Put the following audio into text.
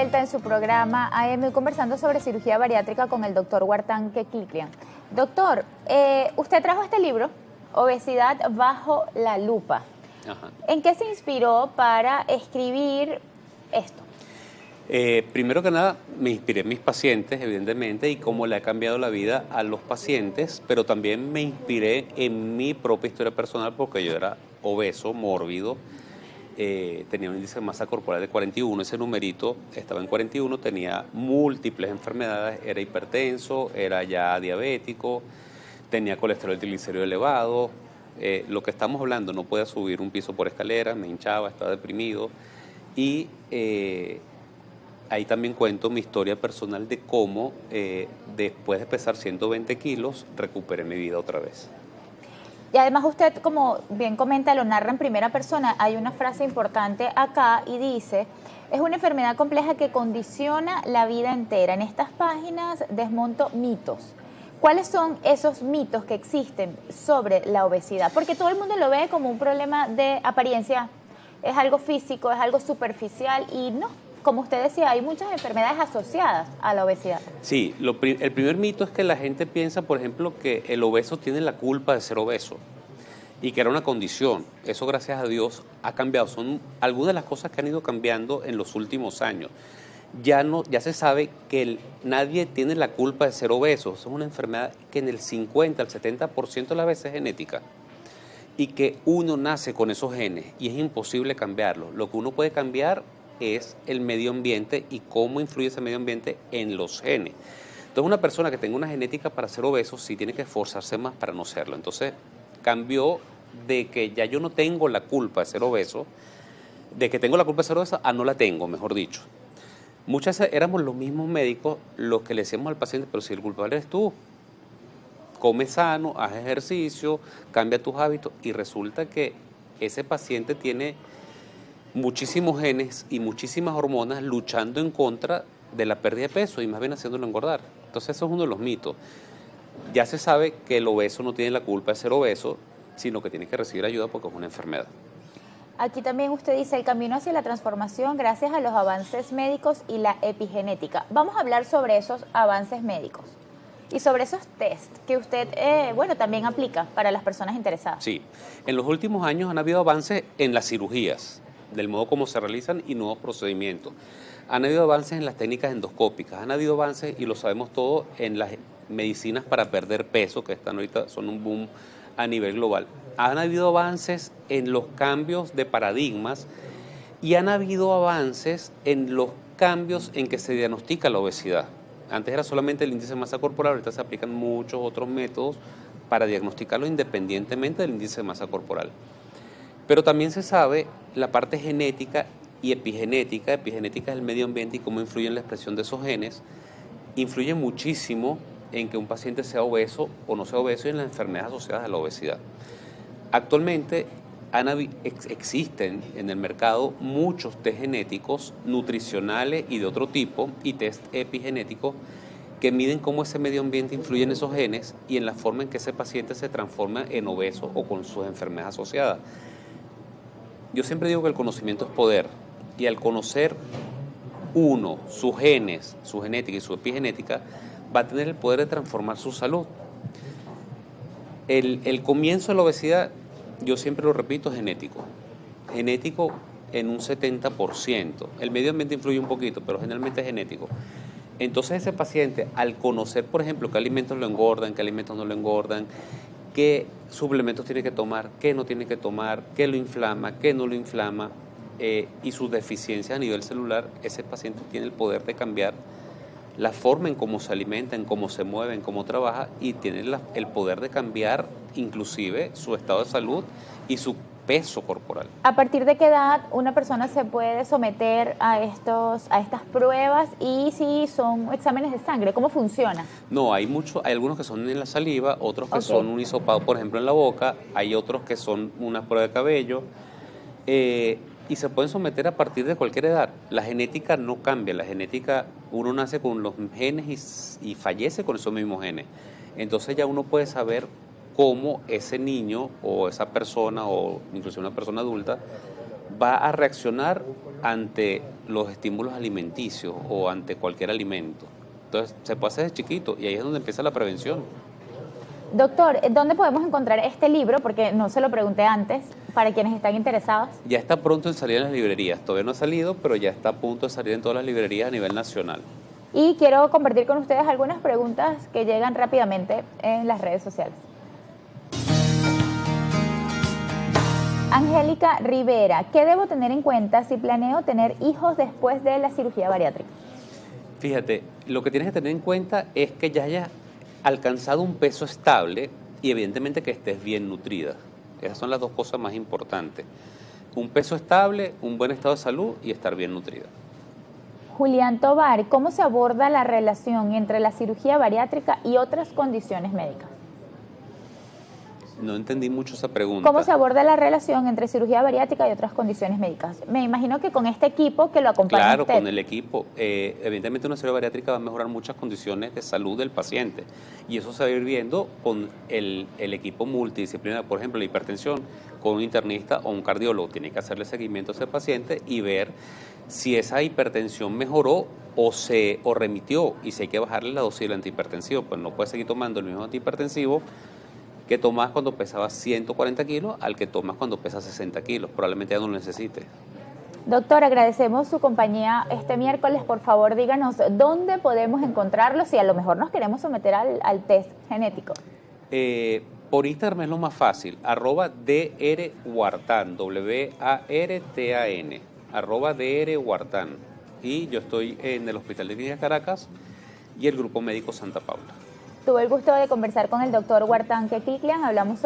vuelta en su programa AM conversando sobre cirugía bariátrica con el doctor Wartan Keklikian. Doctor, usted trajo este libro, Obesidad bajo la lupa. Ajá. ¿En qué se inspiró para escribir esto? Primero que nada, me inspiré en mis pacientes, evidentemente, y cómo le ha cambiado la vida a los pacientes, pero también me inspiré en mi propia historia personal porque yo era obeso, mórbido, tenía un índice de masa corporal de 41, ese numerito estaba en 41, tenía múltiples enfermedades, era hipertenso, era ya diabético, tenía colesterol triglicérido elevado, lo que estamos hablando, no podía subir un piso por escalera, me hinchaba, estaba deprimido y ahí también cuento mi historia personal de cómo después de pesar 120 kilos recuperé mi vida otra vez. Y además usted, como bien comenta, lo narra en primera persona. Hay una frase importante acá y dice, es una enfermedad compleja que condiciona la vida entera. En estas páginas desmonto mitos. ¿Cuáles son esos mitos que existen sobre la obesidad? Porque todo el mundo lo ve como un problema de apariencia, es algo físico, es algo superficial y no. Como usted decía, hay muchas enfermedades asociadas a la obesidad. Sí, el primer mito es que la gente piensa, por ejemplo, que el obeso tiene la culpa de ser obeso y que era una condición. Eso, gracias a Dios, ha cambiado. Son algunas de las cosas que han ido cambiando en los últimos años. Ya se sabe que nadie tiene la culpa de ser obeso. Es una enfermedad que en el 50 al 70% de las veces es genética y que uno nace con esos genes y es imposible cambiarlo. Lo que uno puede cambiar es el medio ambiente y cómo influye ese medio ambiente en los genes. Entonces, una persona que tenga una genética para ser obeso sí tiene que esforzarse más para no serlo. Entonces, cambió de que ya yo no tengo la culpa de ser obeso, de que tengo la culpa de ser obeso a no la tengo, mejor dicho. Muchas veces éramos los mismos médicos los que le decíamos al paciente, pero si el culpable eres tú, come sano, haz ejercicio, cambia tus hábitos, y resulta que ese paciente tiene muchísimos genes y muchísimas hormonas luchando en contra de la pérdida de peso y más bien haciéndolo engordar. Entonces eso es uno de los mitos. Ya se sabe que el obeso no tiene la culpa de ser obeso, sino que tiene que recibir ayuda porque es una enfermedad. Aquí también usted dice el camino hacia la transformación gracias a los avances médicos y la epigenética. Vamos a hablar sobre esos avances médicos y sobre esos test que usted, también aplica para las personas interesadas. Sí, en los últimos años han habido avances en las cirugías, del modo como se realizan y nuevos procedimientos. Han habido avances en las técnicas endoscópicas, han habido avances, y lo sabemos todo, en las medicinas para perder peso, que están ahorita, son un boom a nivel global. Han habido avances en los cambios de paradigmas y han habido avances en los cambios en que se diagnostica la obesidad. Antes era solamente el índice de masa corporal, ahorita se aplican muchos otros métodos para diagnosticarlo independientemente del índice de masa corporal. Pero también se sabe la parte genética y epigenética. Epigenética es el medio ambiente y cómo influye en la expresión de esos genes. Influye muchísimo en que un paciente sea obeso o no sea obeso y en las enfermedades asociadas a la obesidad. Actualmente existen en el mercado muchos test genéticos, nutricionales y de otro tipo, y test epigenéticos que miden cómo ese medio ambiente influye en esos genes y en la forma en que ese paciente se transforma en obeso o con sus enfermedades asociadas. Yo siempre digo que el conocimiento es poder, y al conocer uno sus genes, su genética y su epigenética, va a tener el poder de transformar su salud. El comienzo de la obesidad, yo siempre lo repito, es genético. Genético en un 70%. El medio ambiente influye un poquito, pero generalmente es genético. Entonces ese paciente, al conocer, por ejemplo, qué alimentos lo engordan, qué alimentos no lo engordan, qué suplementos tiene que tomar, qué no tiene que tomar, qué lo inflama, qué no lo inflama, y sus deficiencias a nivel celular, ese paciente tiene el poder de cambiar la forma en cómo se alimenta, en cómo se mueve, en cómo trabaja, y tiene el poder de cambiar inclusive su estado de salud y su peso corporal. ¿A partir de qué edad una persona se puede someter a estas pruebas y si son exámenes de sangre? ¿Cómo funciona? No, hay algunos que son en la saliva, otros que son un hisopado, por ejemplo, en la boca, hay otros que son una prueba de cabello, y se pueden someter a partir de cualquier edad. La genética no cambia, la genética, uno nace con los genes y fallece con esos mismos genes. Entonces ya uno puede saber cómo ese niño o esa persona o incluso una persona adulta va a reaccionar ante los estímulos alimenticios o ante cualquier alimento. Entonces, se puede hacer desde chiquito y ahí es donde empieza la prevención. Doctor, ¿dónde podemos encontrar este libro? Porque no se lo pregunté antes, para quienes están interesados. Ya está pronto en salir en las librerías. Todavía no ha salido, pero ya está a punto de salir en todas las librerías a nivel nacional. Y quiero compartir con ustedes algunas preguntas que llegan rápidamente en las redes sociales. Angélica Rivera, ¿qué debo tener en cuenta si planeo tener hijos después de la cirugía bariátrica? Fíjate, lo que tienes que tener en cuenta es que ya hayas alcanzado un peso estable y evidentemente que estés bien nutrida. Esas son las dos cosas más importantes. Un peso estable, un buen estado de salud y estar bien nutrida. Julián Tovar, ¿cómo se aborda la relación entre la cirugía bariátrica y otras condiciones médicas? No entendí mucho esa pregunta. ¿Cómo se aborda la relación entre cirugía bariátrica y otras condiciones médicas? Me imagino que con este equipo que lo acompaña Claro, usted. con el equipo. Evidentemente una cirugía bariátrica va a mejorar muchas condiciones de salud del paciente y eso se va a ir viendo con el equipo multidisciplinario. Por ejemplo, la hipertensión, con un internista o un cardiólogo tiene que hacerle seguimiento a ese paciente y ver si esa hipertensión mejoró o remitió y si hay que bajarle la dosis del antihipertensivo. Pues no puede seguir tomando el mismo antihipertensivo que tomas cuando pesabas 140 kilos al que tomas cuando pesas 60 kilos. Probablemente ya no lo necesites. Doctor, agradecemos su compañía este miércoles. Por favor, díganos dónde podemos encontrarlo si a lo mejor nos queremos someter al test genético. Por Instagram es lo más fácil, @drhuartan, WARTAN, @drhuartan. Y yo estoy en el Hospital de Clínicas Caracas y el Grupo Médico Santa Paula. Tuve el gusto de conversar con el doctor Huartan Quecliclian. Hablamos sobre